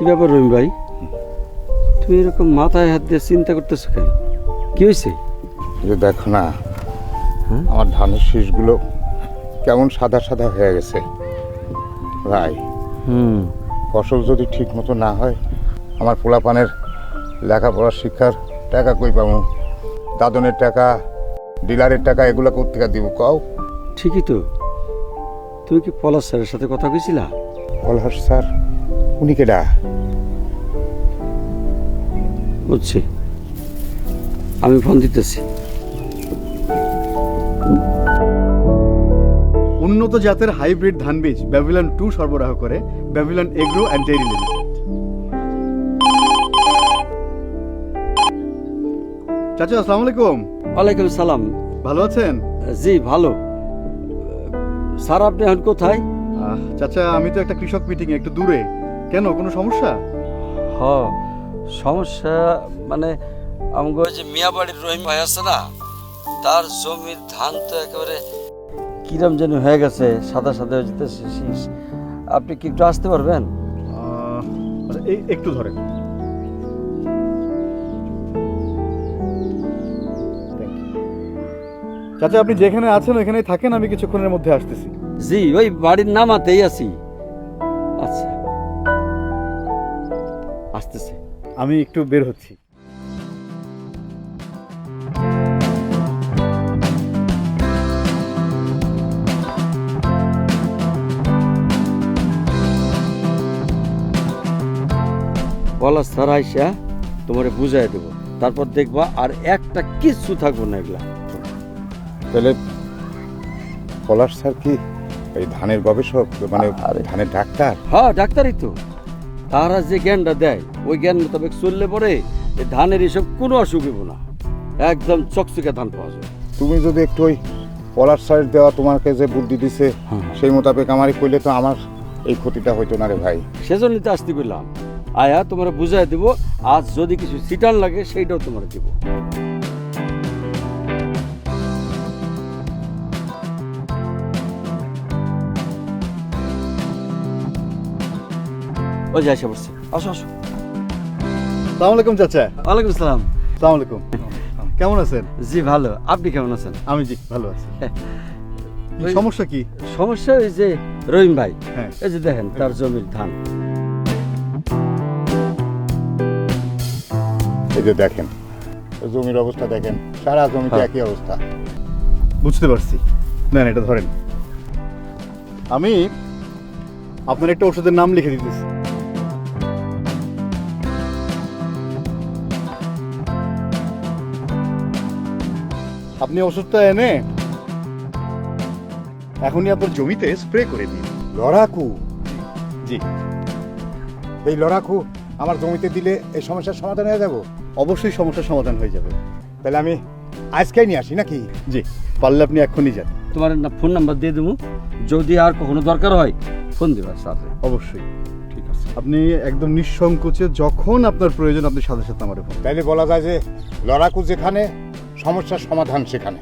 ব্যাপার রহিম ভাই, তুমি এরকম মাথায় হাত দিয়ে চিন্তা করতেছো কেন? কি হয়েছে? যে দেখো না, হ্যাঁ? আমার ধানের শীষগুলো কেমন সাদা সাদা হয়ে গেছে ভাই। ফসল যদি ঠিক মতো না হয়, আমার পোলাপানের লেখাপড়ার শিক্ষার টাকা কই পাবো? দাদনের টাকা, ডিলারের টাকা, এগুলো কোত্থেকে দিব কও? ঠিকই তো। তুমি কি পলাশ স্যারের সাথে কথা কইছিলা? পলাশ স্যার? উনি কেডা? বুঝছি, আমি ফোন দিতেছি। উন্নত জাতের হাইব্রিড ধান বীজ ব্যাবিলন 2 সরবরাহ করে Babylon agro and dairy limited. চাচা আসসালামু আলাইকুম। ওয়ালাইকুম সালাম। ভালো আছেন? জি ভালো। স্যার আপনি এখন কোথায়? চাচা আমি তো একটা কৃষক মিটিং একটু দূরে। কেন, কোনো সমস্যা? হ, সমস্যা মানে আমাকে ওই যে মিয়াবাড়ির রহিম ভাই আছে না, তার জমির ধান তো একেবারে কিরম যেন হয়ে গেছে, সাদা সাদা হয়ে যেতেছে শীষ। আপনি কি একটু আসতে পারবেন? আচ্ছা, এই একটু ধরেন। চাচা আপনি যেখানে আছেন ওইখানেই থাকেন, আমি কিছুক্ষণের মধ্যে আসতেছি। জি, ওই বাড়ির নামাতেই আছি। আচ্ছা, আসতেছে। আমি একটু বের হচ্ছি। পলাশ স্যার আইসা তোমারে বুঝাই দেবো, তারপর দেখবা আর একটা কিচ্ছু থাকবো না এগুলা। তাহলে পলাশ স্যার কি এই ধানের গবেষক, মানে আরে। ধানের ডাক্তার? হ্যাঁ ডাক্তারই তো। তারা যে জ্ঞানটা দেয় ওই জ্ঞান মোতাবেক চললে পরে এই ধানের এসব কোনো অসুখ হইব না, একদম চকচকে ধান পাওয়া যায়। তুমি যদি একটু ওই পলাশ স্যারের দেওয়া তোমাকে যে বুদ্ধি দিছে সেই মোতাবেক আমারই কইলে তো আমার এই ক্ষতিটা হইতো না রে ভাই। সেজন্যই তো আসতে বললাম, আয়া তোমার বুঝাই দেবো। আজ যদি কিছু সিটান লাগে সেইটাও তোমার দেবো। ওই যে এসে বসছে, আসো আসো। আসসালামু আলাইকুম চাচা। ওয়ালাইকুম আসসালাম। আসসালামু আলাইকুম। কেমন আছেন? জি ভালো, আপনি কেমন আছেন? আমি জি ভালো আছি। কি ওই- সমস্যা কি? সমস্যা ওই যে রহিম ভাই, হ্যাঁ। এই যে দেখেন তার জমির ধান। এই যে দেখেন জমির অবস্থা, দেখেন সারা জমিতে হ্যাঁ। একই অবস্থা। বুঝতে পারছি। নেন এটা ধরেন। আমি আপনার একটা ওষুধের নাম লিখে দিতেছি। আপনি ওষুধটা এনে এখনই আপনার জমিতে স্প্রে করে দিন। লড়াকু? জি, এই লড়াকু আমার জমিতে দিলে এই সমস্যার সমাধান হয়ে যাব? অবশ্যই সমস্যার সমাধান হয়ে যাবে। তাহলে আমি আজকেই নিয়ে আসি নাকি? জি, পারলে আপনি এখনই যান। তোমার ফোন নাম্বার দিয়ে দেবো, যদি আর কখনো দরকার হয় ফোন দিবা সাথে। অবশ্যই। ঠিক আছে, আপনি একদম নিঃসংকোচে যখন আপনার প্রয়োজন আপনি সাথে সাথে আমার ফোন। তাইলে বলা যায় যে লড়াকু যেখানে, সমস্যার সমাধান সেখানে।